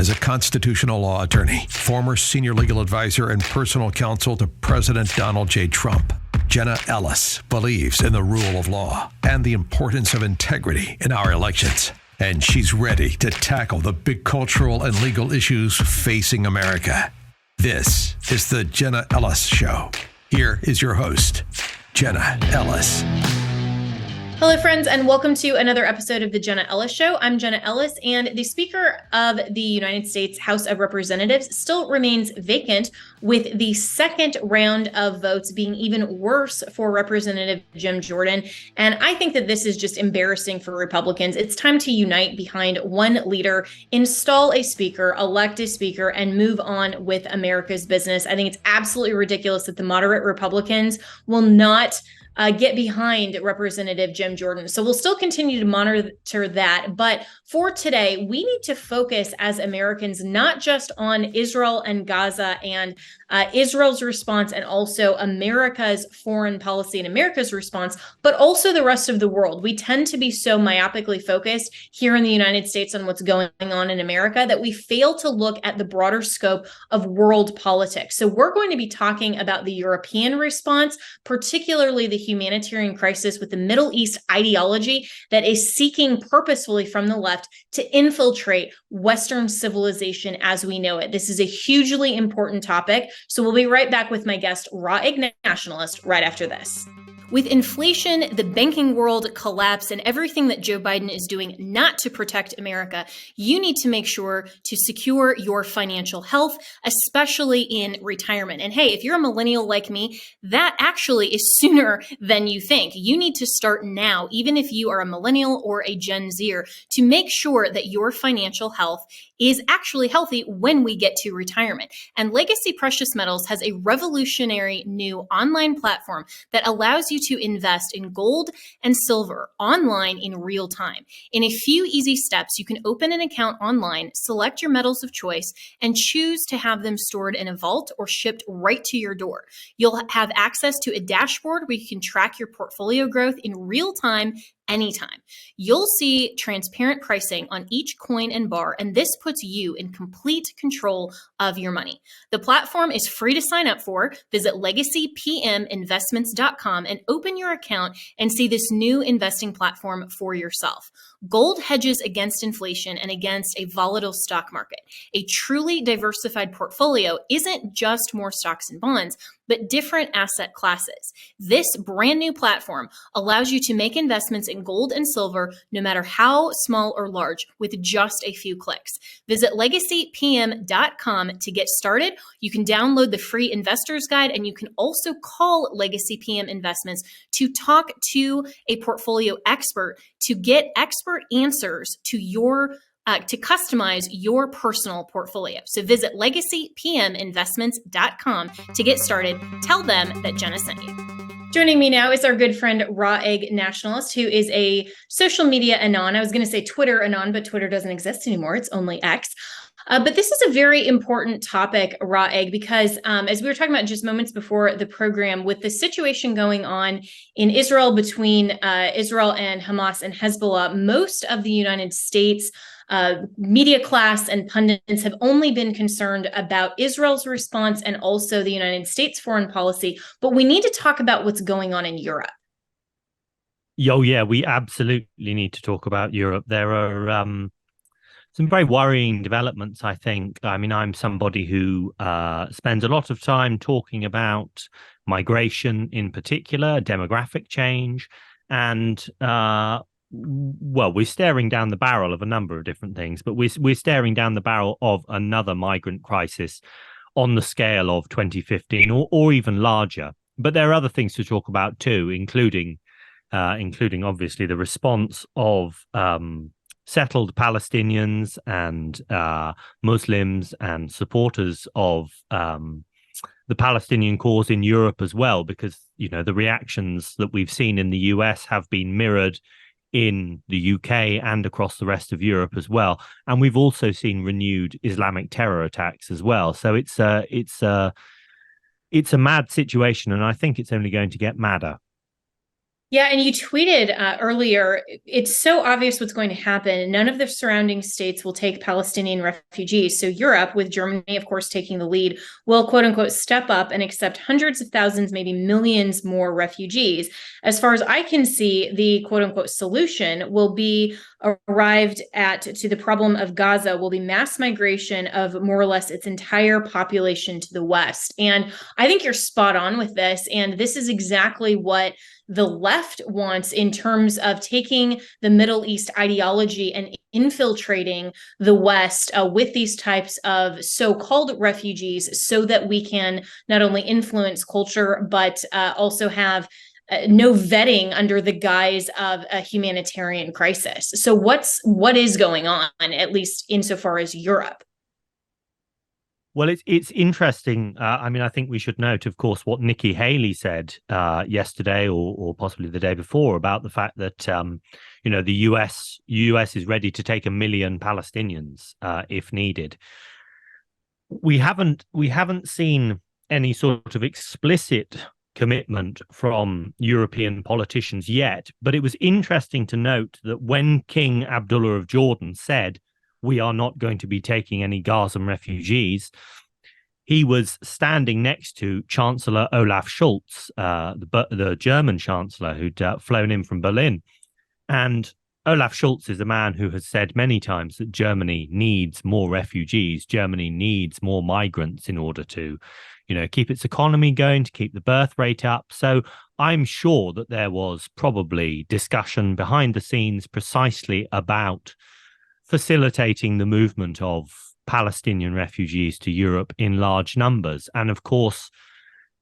As a constitutional law attorney, former senior legal advisor and personal counsel to President Donald J. Trump, Jenna Ellis believes in the rule of law and the importance of integrity in our elections. And she's ready to tackle the big cultural and legal issues facing America. This is the Jenna Ellis Show. Here is your host, Jenna Ellis. Hello, friends, and welcome to another episode of the Jenna Ellis Show. I'm Jenna Ellis, and the Speaker of the United States House of Representatives still remains vacant, with the second round of votes being even worse for Representative Jim Jordan. And I think that this is just embarrassing for Republicans. It's time to unite behind one leader, install a speaker, elect a speaker, and move on with America's business. I think it's absolutely ridiculous that the moderate Republicans will not get behind Representative Jim Jordan. So we'll still continue to monitor that. But for today, we need to focus as Americans not just on Israel and Gaza and Israel's response and also America's foreign policy and America's response, but also the rest of the world. We tend to be so myopically focused here in the United States on what's going on in America that we fail to look at the broader scope of world politics. So we're going to be talking about the European response, particularly the humanitarian crisis with the Middle East ideology that is seeking purposefully from the left to infiltrate Western civilization as we know it. This is a hugely important topic. So we'll be right back with my guest, Egg Nationalist, right after this. With inflation, the banking world collapse, and everything that Joe Biden is doing not to protect America, you need to make sure to secure your financial health, especially in retirement. And hey, if you're a millennial like me, that actually is sooner than you think. You need to start now, even if you are a millennial or a Gen Zer, to make sure that your financial health is actually healthy when we get to retirement. And Legacy Precious Metals has a revolutionary new online platform that allows you to invest in gold and silver online in real time. In a few easy steps, you can open an account online, select your metals of choice, and choose to have them stored in a vault or shipped right to your door. You'll have access to a dashboard where you can track your portfolio growth in real time anytime. You'll see transparent pricing on each coin and bar, and this puts you in complete control of your money. The platform is free to sign up for. Visit legacypminvestments.com and open your account and see this new investing platform for yourself. Gold hedges against inflation and against a volatile stock market. A truly diversified portfolio isn't just more stocks and bonds, but different asset classes. This brand new platform allows you to make investments in gold and silver, no matter how small or large, with just a few clicks. Visit legacypm.com to get started. You can download the free investor's guide, and you can also call Legacy PM Investments to talk to a portfolio expert to get expert answers to your to customize your personal portfolio. So visit legacypminvestments.com to get started. Tell them that Jenna sent you. Joining me now is our good friend, Egg Nationalist, who is a social media anon. I was going to say Twitter anon, but Twitter doesn't exist anymore. It's only X. But this is a very important topic, Egg, because as we were talking about just moments before the program, with the situation going on in Israel between Israel and Hamas and Hezbollah, most of the United States media class and pundits have only been concerned about Israel's response and also the United States foreign policy. But we need to talk about what's going on in Europe. Oh, yeah, we absolutely need to talk about Europe. There are some very worrying developments, I think. I mean, I'm somebody who spends a lot of time talking about migration in particular, demographic change, and well, we're staring down the barrel of a number of different things, but we're staring down the barrel of another migrant crisis on the scale of 2015 or even larger. But there are other things to talk about too, including obviously the response of settled Palestinians and Muslims and supporters of the Palestinian cause in Europe as well, because, you know, the reactions that we've seen in the US have been mirrored in the UK and across the rest of Europe as well. And we've also seen renewed Islamic terror attacks as well. So it's a mad situation, and I think it's only going to get madder. Yeah, and you tweeted earlier, it's so obvious what's going to happen. None of the surrounding states will take Palestinian refugees. So Europe, with Germany, of course, taking the lead, will quote unquote step up and accept hundreds of thousands, maybe millions more refugees. As far as I can see, the quote unquote solution will be arrived at to the problem of Gaza will be mass migration of more or less its entire population to the West. And I think you're spot on with this. And this is exactly what the left wants in terms of taking the Middle East ideology and infiltrating the West with these types of so-called refugees so that we can not only influence culture, but also have no vetting under the guise of a humanitarian crisis. So what is going on, at least insofar as Europe? Well, it's interesting. I mean, I think we should note, of course, what Nikki Haley said yesterday or possibly the day before about the fact that the US is ready to take 1 million Palestinians if needed. We haven't seen any sort of explicit commitment from European politicians yet, but it was interesting to note that when King Abdullah of Jordan said, "We are not going to be taking any Gazan refugees," he was standing next to Chancellor Olaf Scholz, the German Chancellor who'd flown in from Berlin. And Olaf Scholz is a man who has said many times that Germany needs more refugees. Germany needs more migrants in order to, keep its economy going, to keep the birth rate up. So I'm sure that there was probably discussion behind the scenes precisely about facilitating the movement of Palestinian refugees to Europe in large numbers. And of course,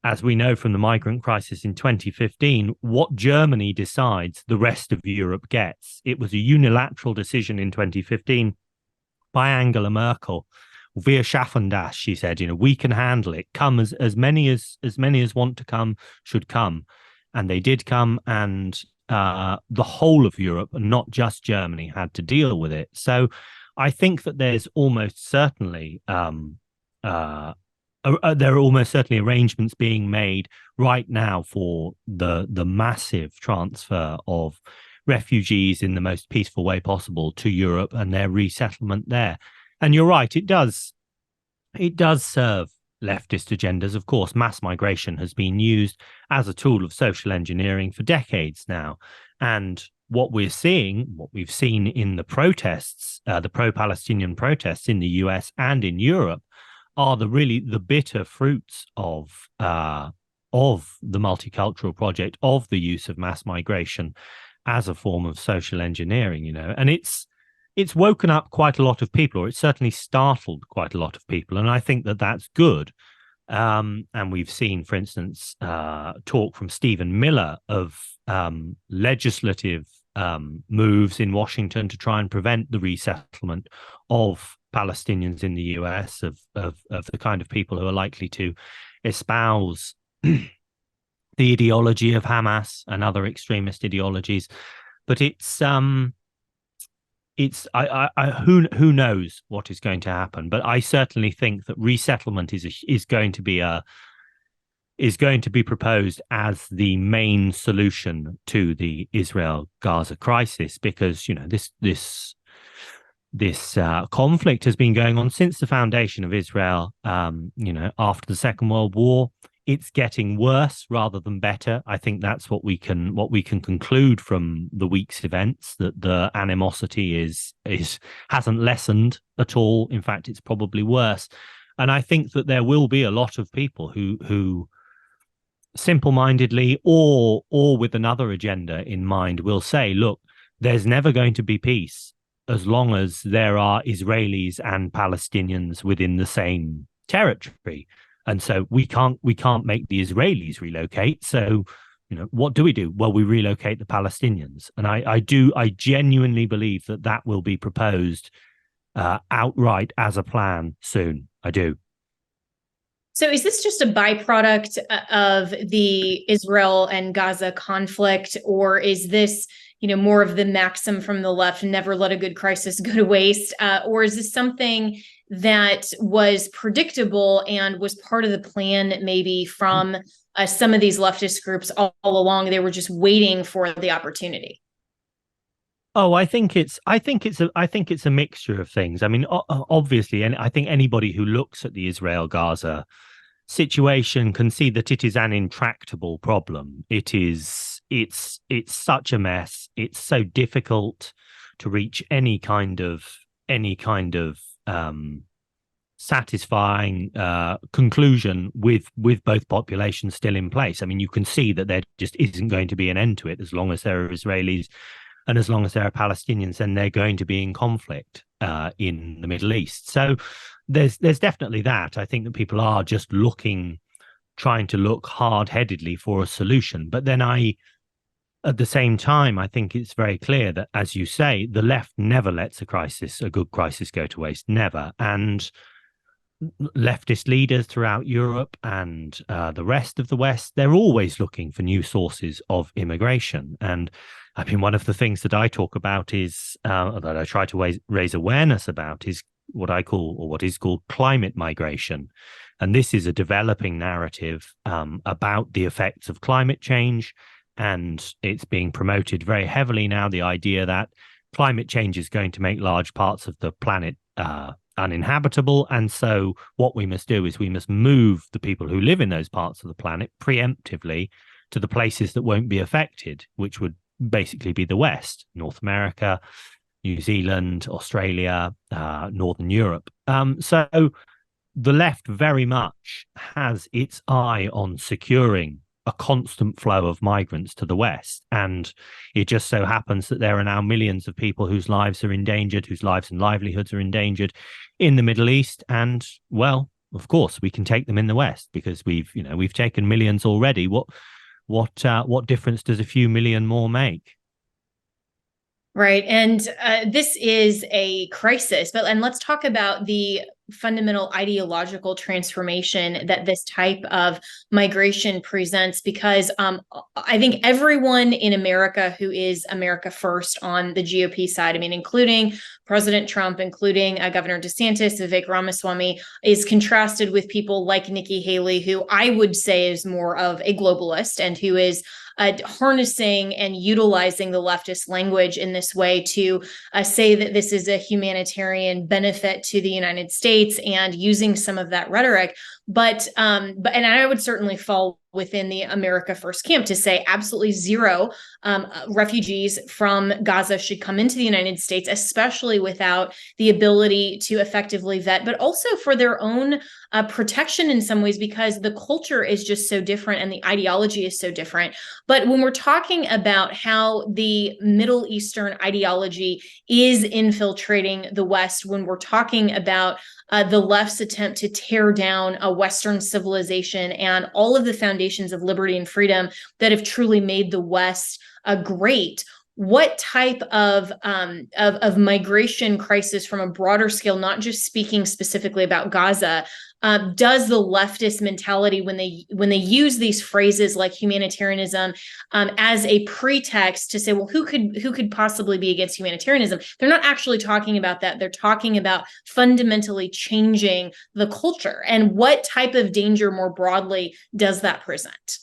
as we know from the migrant crisis in 2015, what Germany decides, the rest of Europe gets. It was a unilateral decision in 2015 by Angela Merkel. Wir schaffen das, she said, we can handle it. Come as many as want to come should come. And they did come, and the whole of Europe, and not just Germany, had to deal with it. So I think that there's almost certainly there are almost certainly arrangements being made right now for the massive transfer of refugees in the most peaceful way possible to Europe and their resettlement there. And you're right, it does serve leftist agendas. Of course, mass migration has been used as a tool of social engineering for decades now. And what we've seen in the protests, the pro-Palestinian protests in the US and in Europe, are the bitter fruits of the multicultural project, of the use of mass migration as a form of social engineering, and it's woken up quite a lot of people, or it's certainly startled quite a lot of people. And I think that that's good. And we've seen, for instance, talk from Stephen Miller of legislative moves in Washington to try and prevent the resettlement of Palestinians in the US, of the kind of people who are likely to espouse the ideology of Hamas and other extremist ideologies. But who knows what is going to happen? But I certainly think that resettlement is going to be proposed as the main solution to the Israel Gaza crisis, because this conflict has been going on since the foundation of Israel. After the Second World War. It's getting worse rather than better. I think that's what we can conclude from the week's events, that the animosity hasn't lessened at all. In fact, it's probably worse. And I think that there will be a lot of people who simple-mindedly or with another agenda in mind will say, look, there's never going to be peace as long as there are Israelis and Palestinians within the same territory. And so we can't make the Israelis relocate. So, what do we do? Well, we relocate the Palestinians. And I genuinely believe that will be proposed outright as a plan soon. I do. So is this just a byproduct of the Israel and Gaza conflict, or is this, more of the maxim from the left, never let a good crisis go to waste? Or is this something that was predictable and was part of the plan maybe from some of these leftist groups all along, they were just waiting for the opportunity? Oh, I think it's a mixture of things. I mean, obviously, and I think anybody who looks at the Israel-Gaza situation can see that it is an intractable problem. It's such a mess. It's so difficult to reach any kind of satisfying conclusion with both populations still in place. I mean, you can see that there just isn't going to be an end to it as long as there are Israelis and as long as there are Palestinians, then they're going to be in conflict in the Middle East. So there's definitely that. I think that people are just trying to look hard-headedly for a solution. But then at the same time, I think it's very clear that, as you say, the left never lets a good crisis go to waste, never. And leftist leaders throughout Europe and the rest of the West, they're always looking for new sources of immigration. And I mean, one of the things that I talk about is, that I try to raise awareness about, is what is called climate migration. And this is a developing narrative about the effects of climate change. And it's being promoted very heavily now, the idea that climate change is going to make large parts of the planet uninhabitable. And so what we must do is we must move the people who live in those parts of the planet preemptively to the places that won't be affected, which would basically be the West, North America, New Zealand, Australia, Northern Europe. So the left very much has its eye on securing a constant flow of migrants to the West. And it just so happens that there are now millions of people whose lives are endangered, whose lives and livelihoods are endangered in the Middle East. And, well, of course, we can take them in the West because we've taken millions already. What difference does a few million more make? Right. And this is a crisis, and let's talk about the fundamental ideological transformation that this type of migration presents, because I think everyone in America who is America first on the GOP side, I mean, including President Trump, including Governor DeSantis, Vivek Ramaswamy, is contrasted with people like Nikki Haley, who I would say is more of a globalist and who is harnessing and utilizing the leftist language in this way to say that this is a humanitarian benefit to the United States and using some of that rhetoric. But and I would certainly fall within the America First camp to say absolutely zero refugees from Gaza should come into the United States, especially without the ability to effectively vet, but also for their own protection in some ways, because the culture is just so different and the ideology is so different. But when we're talking about how the Middle Eastern ideology is infiltrating the West, when we're talking about the left's attempt to tear down a Western civilization and all of the foundations of liberty and freedom that have truly made the West great, what type of migration crisis from a broader scale, not just speaking specifically about Gaza, does the leftist mentality, when they use these phrases like humanitarianism as a pretext to say, well, who could possibly be against humanitarianism? They're not actually talking about that. They're talking about fundamentally changing the culture. And what type of danger more broadly does that present?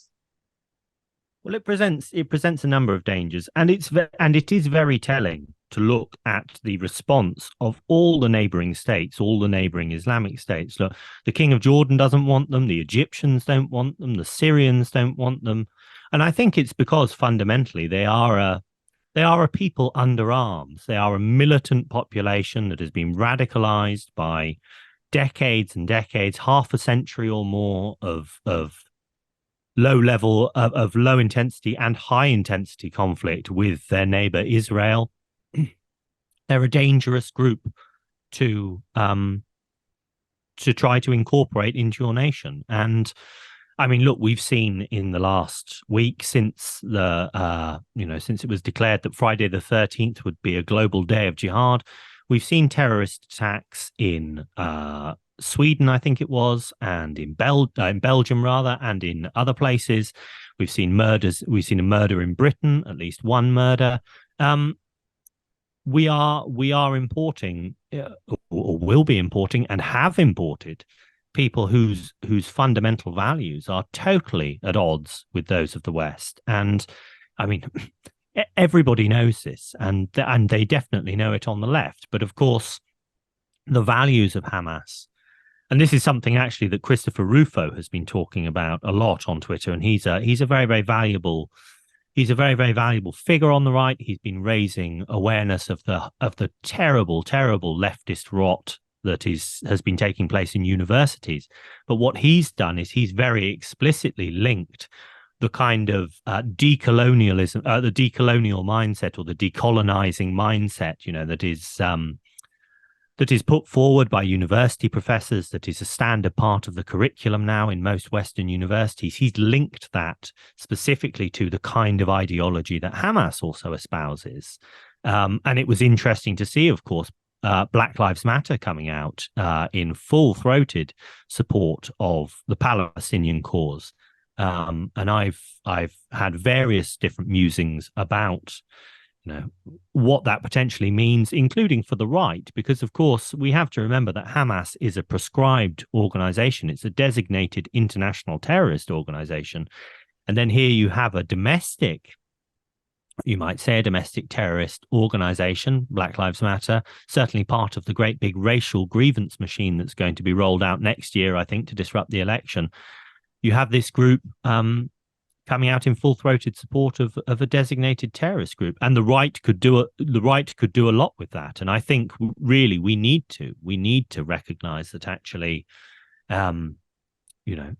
Well, it presents a number of dangers, and it is very telling to look at the response of all the neighboring states, all the neighboring Islamic states. Look, the King of Jordan doesn't want them, the Egyptians don't want them, the Syrians don't want them, and I think it's because fundamentally they are a people under arms. They are a militant population that has been radicalized by decades and decades, half a century or more of low level of low intensity and high intensity conflict with their neighbor Israel. They're a dangerous group to try to incorporate into your nation. And I mean, look, we've seen in the last week since since it was declared that Friday the 13th would be a global day of jihad, we've seen terrorist attacks in Sweden, I think it was, and in Belgium rather, and in other places. We've seen murders. We've seen a murder in Britain, at least one murder. We are importing, or will be importing, and have imported people whose fundamental values are totally at odds with those of the West. And I mean, everybody knows this, and they definitely know it on the left. But of course, the values of Hamas, and this is something actually that Christopher Rufo has been talking about a lot on Twitter, and he's a very, very valuable figure on the right. He's been raising awareness of the terrible, terrible leftist rot that has been taking place in universities. But what he's done is he's very explicitly linked the kind of decolonialism, the decolonial mindset, or the decolonizing mindset, that is put forward by university professors, that is a standard part of the curriculum now in most Western universities. He's linked that specifically to the kind of ideology that Hamas also espouses. And it was interesting to see, of course, Black Lives Matter coming out in full-throated support of the Palestinian cause. And I've had various different musings about what that potentially means, including for the right, because of course we have to remember that Hamas is a proscribed organization. It's a designated international terrorist organization. And then here you have a domestic, you might say, a domestic terrorist organization, Black Lives Matter, certainly part of the great big racial grievance machine that's going to be rolled out next year, I think, to disrupt the election. You have this group coming out in full-throated support of a designated terrorist group, and the right could do a lot with that. And I think really we need to recognize that actually,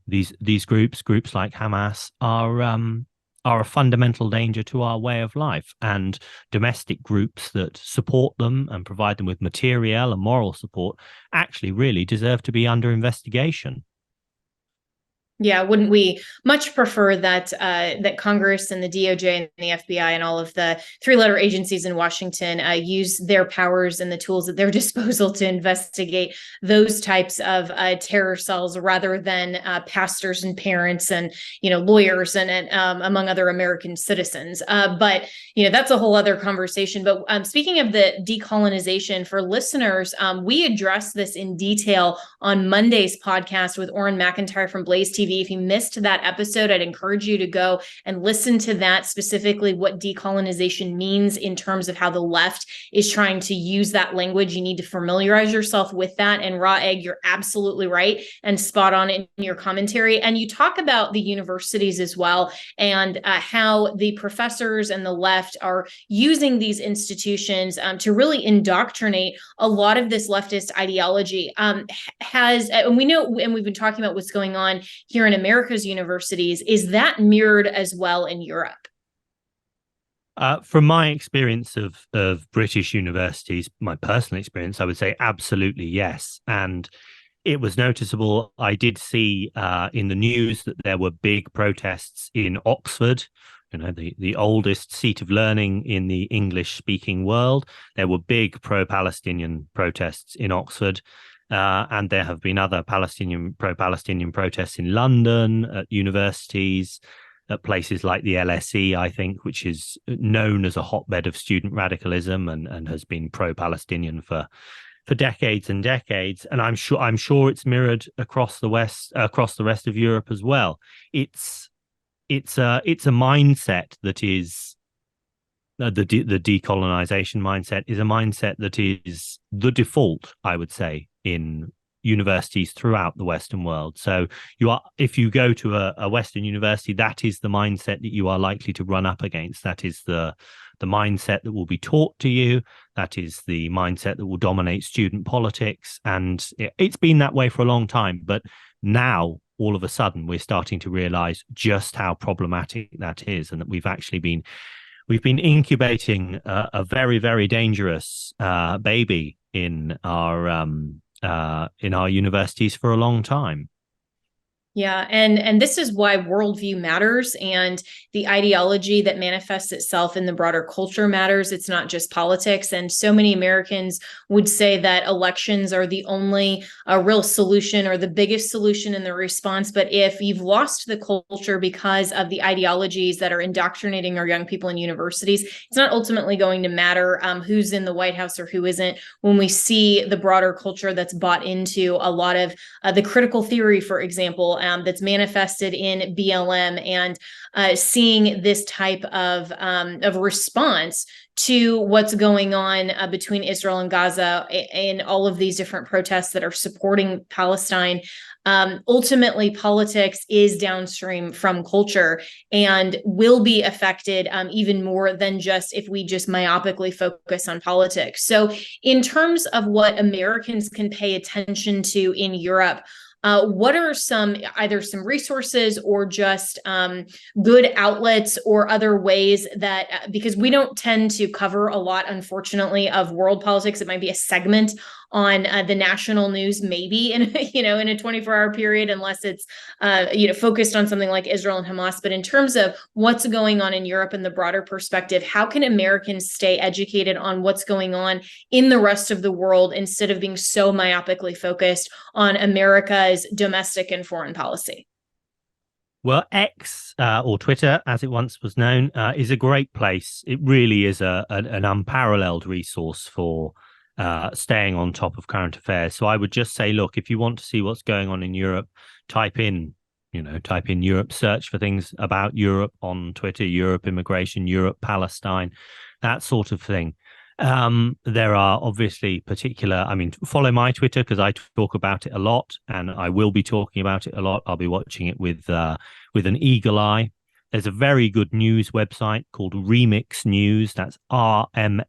these groups like Hamas are a fundamental danger to our way of life, and domestic groups that support them and provide them with material and moral support actually really deserve to be under investigation. Yeah, wouldn't we much prefer that that Congress and the DOJ and the FBI and all of the three-letter agencies in Washington use their powers and the tools at their disposal to investigate those types of terror cells, rather than pastors and parents and lawyers and among other American citizens. But that's a whole other conversation. But speaking of the decolonization, for listeners, we addressed this in detail on Monday's podcast with Orrin McIntyre from Blaze TV. If you missed that episode, I'd encourage you to go and listen to that, specifically what decolonization means in terms of how the left is trying to use that language. You need to familiarize yourself with that. And Raw Egg, you're absolutely right and spot on in your commentary. And you talk about the universities as well, and how the professors and the left are using these institutions to really indoctrinate a lot of this leftist ideology. And we know, and we've been talking about what's going on here in America's universities. Is that mirrored as well in Europe? From my experience of British universities, my personal experience, I would say absolutely yes. And it was noticeable. I did see in the news that there were big protests in Oxford, the oldest seat of learning in the English-speaking world. There were big pro-Palestinian protests in Oxford. And there have been other pro-Palestinian protests in London, at universities, at places like the LSE, I think, which is known as a hotbed of student radicalism and has been pro-Palestinian for decades and decades. And I'm sure it's mirrored across the rest of Europe as well. It's a mindset that is the decolonization mindset is a mindset that is the default, I would say, in universities throughout the Western world. So if you go to a Western university, that is the mindset that you are likely to run up against. That is the mindset that will be taught to you. That is the mindset that will dominate student politics. And it's been that way for a long time. But now, all of a sudden, we're starting to realize just how problematic that is, and that we've been incubating a very, very dangerous baby in our universities for a long time. Yeah, and this is why worldview matters, and the ideology that manifests itself in the broader culture matters. It's not just politics. And so many Americans would say that elections are the only real solution or the biggest solution in the response. But if you've lost the culture because of the ideologies that are indoctrinating our young people in universities, it's not ultimately going to matter who's in the White House or who isn't, when we see the broader culture that's bought into a lot of the critical theory, for example, that's manifested in BLM, and seeing this type of response to what's going on between Israel and Gaza, and all of these different protests that are supporting Palestine. Ultimately, politics is downstream from culture and will be affected even more than just if we just myopically focus on politics. So, in terms of what Americans can pay attention to in Europe, what are either some resources or just good outlets or other ways that, because we don't tend to cover a lot, unfortunately, of world politics. It might be a segment on the national news, maybe in in a 24-hour period, unless it's focused on something like Israel and Hamas. But in terms of what's going on in Europe and the broader perspective, how can Americans stay educated on what's going on in the rest of the world instead of being so myopically focused on America's domestic and foreign policy? Well, X, or Twitter, as it once was known, is a great place. It really is an unparalleled resource for staying on top of current affairs. So I would just say, look, if you want to see what's going on in Europe, type in Europe, search for things about Europe on Twitter, Europe immigration, Europe, Palestine, that sort of thing. There are obviously follow my Twitter, because I talk about it a lot, and I will be talking about it a lot. I'll be watching it with an eagle eye. There's a very good news website called Remix News. That's rmx.news,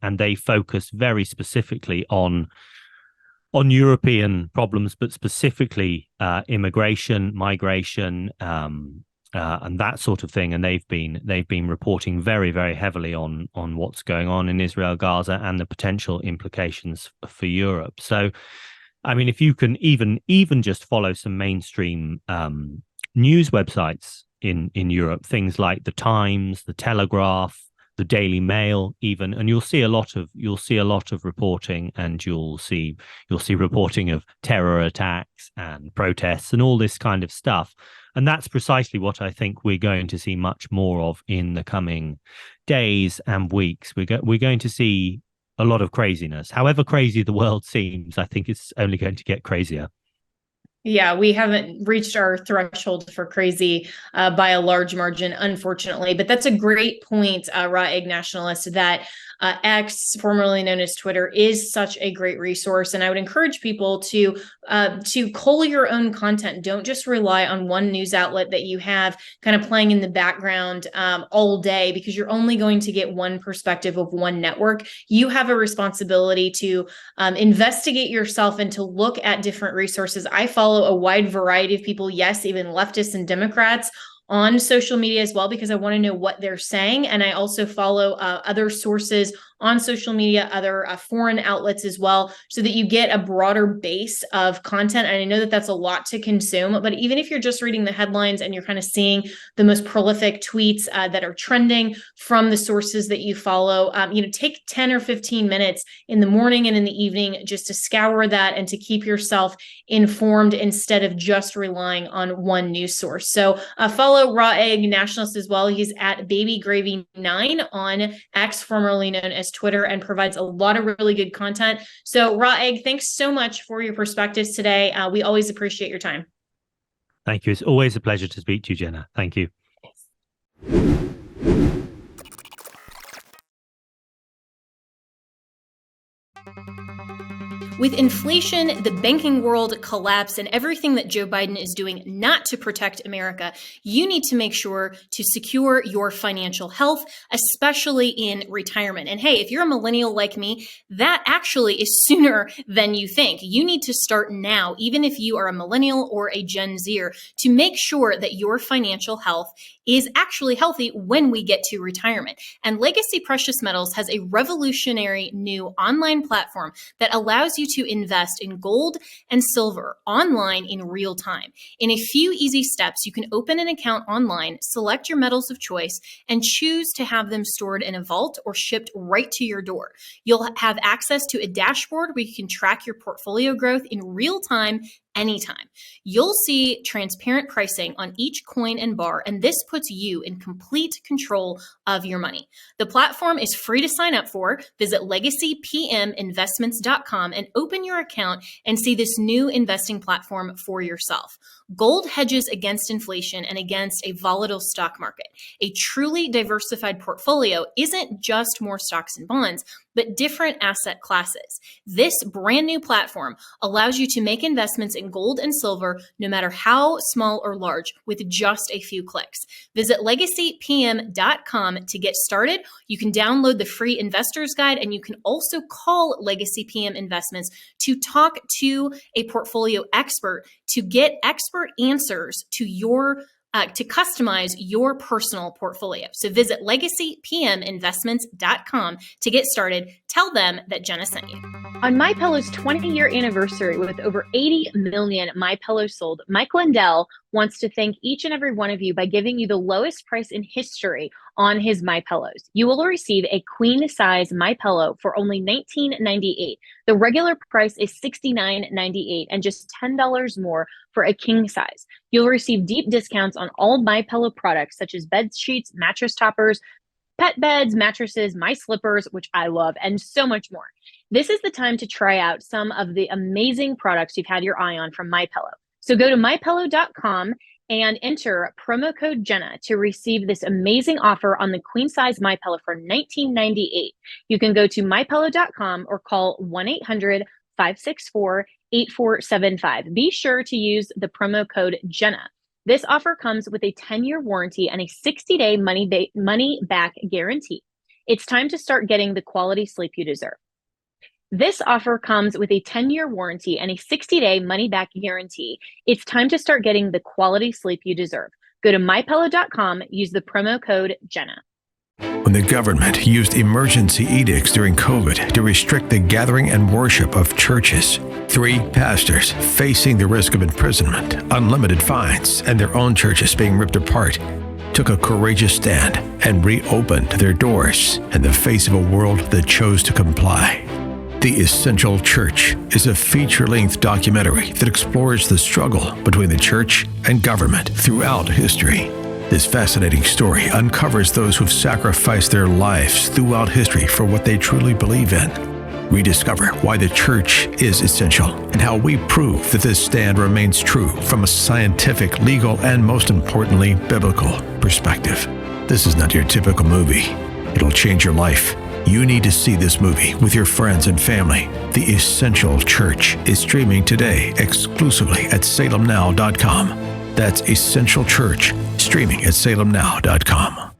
and they focus very specifically on European problems, but specifically immigration, migration, and that sort of thing. And they've been reporting very, very heavily on what's going on in Israel, Gaza, and the potential implications for Europe. So, I mean, if you can even just follow some mainstream news websites in Europe, things like the Times, the Telegraph, the Daily Mail, even, and you'll see a lot of reporting, and you'll see reporting of terror attacks and protests and all this kind of stuff. And that's precisely what I think we're going to see much more of in the coming days and weeks. We're going to see a lot of craziness. However crazy the world seems, I think it's only going to get crazier. Yeah, we haven't reached our threshold for crazy by a large margin, unfortunately. But that's a great point, Egg Nationalist, that X, formerly known as Twitter, is such a great resource. And I would encourage people to cull your own content. Don't just rely on one news outlet that you have kind of playing in the background all day, because you're only going to get one perspective of one network. You have a responsibility to investigate yourself and to look at different resources. I follow a wide variety of people, yes, even leftists and Democrats, on social media as well, because I want to know what they're saying. And I also follow other sources on social media, other foreign outlets as well, so that you get a broader base of content. And I know that that's a lot to consume, but even if you're just reading the headlines and you're kind of seeing the most prolific tweets that are trending from the sources that you follow, take 10 or 15 minutes in the morning and in the evening just to scour that and to keep yourself informed instead of just relying on one news source. So follow Egg Nationalist as well. He's at babygravy9 on X, formerly known as Twitter, and provides a lot of really good content. So Egg, thanks so much for your perspectives today. We always appreciate your time. Thank you. It's always a pleasure to speak to you, Jenna. Thank you. With inflation, the banking world collapse, and everything that Joe Biden is doing not to protect America, you need to make sure to secure your financial health, especially in retirement. And hey, if you're a millennial like me, that actually is sooner than you think. You need to start now, even if you are a millennial or a Gen Zer, to make sure that your financial health is actually healthy when we get to retirement. And Legacy Precious Metals has a revolutionary new online platform that allows you you to invest in gold and silver online in real time. In a few easy steps, you can open an account online, select your metals of choice, and choose to have them stored in a vault or shipped right to your door. You'll have access to a dashboard where you can track your portfolio growth in real time anytime. You'll see transparent pricing on each coin and bar, and this puts you in complete control of your money. The platform is free to sign up for. Visit legacypminvestments.com and open your account and see this new investing platform for yourself. Gold hedges against inflation and against a volatile stock market. A truly diversified portfolio isn't just more stocks and bonds, but different asset classes. This brand new platform allows you to make investments in gold and silver, no matter how small or large, with just a few clicks. Visit legacypm.com to get started. You can download the free investor's guide, and you can also call Legacy PM Investments to talk to a portfolio expert to get expert answers to to customize your personal portfolio. So visit legacypminvestments.com to get started. Tell them that Jenna sent you. On MyPillow's 20-year anniversary with over 80 million MyPillows sold, Mike Lindell wants to thank each and every one of you by giving you the lowest price in history on his MyPillows. You will receive a queen-size MyPillow for only $19.98. The regular price is $69.98 and just $10 more for a king size. You'll receive deep discounts on all MyPillow products such as bed sheets, mattress toppers, pet beds, mattresses, my slippers, which I love, and so much more. This is the time to try out some of the amazing products you've had your eye on from MyPillow. So go to mypillow.com and enter promo code Jenna to receive this amazing offer on the queen size MyPillow for $19.98. You can go to mypillow.com or call 1-800-564-8475. Be sure to use the promo code Jenna. This offer comes with a 10-year warranty and a 60-day money-back guarantee. It's time to start getting the quality sleep you deserve. This offer comes with a 10-year warranty and a 60-day money-back guarantee. It's time to start getting the quality sleep you deserve. Go to mypillow.com, use the promo code Jenna. When the government used emergency edicts during COVID to restrict the gathering and worship of churches, 3 pastors facing the risk of imprisonment, unlimited fines, and their own churches being ripped apart, took a courageous stand and reopened their doors in the face of a world that chose to comply. The Essential Church is a feature-length documentary that explores the struggle between the church and government throughout history. This fascinating story uncovers those who've sacrificed their lives throughout history for what they truly believe in. Rediscover why the church is essential and how we prove that this stand remains true from a scientific, legal, and most importantly, biblical perspective. This is not your typical movie. It'll change your life. You need to see this movie with your friends and family. The Essential Church is streaming today exclusively at salemnow.com. That's Essential Church, streaming at salemnow.com.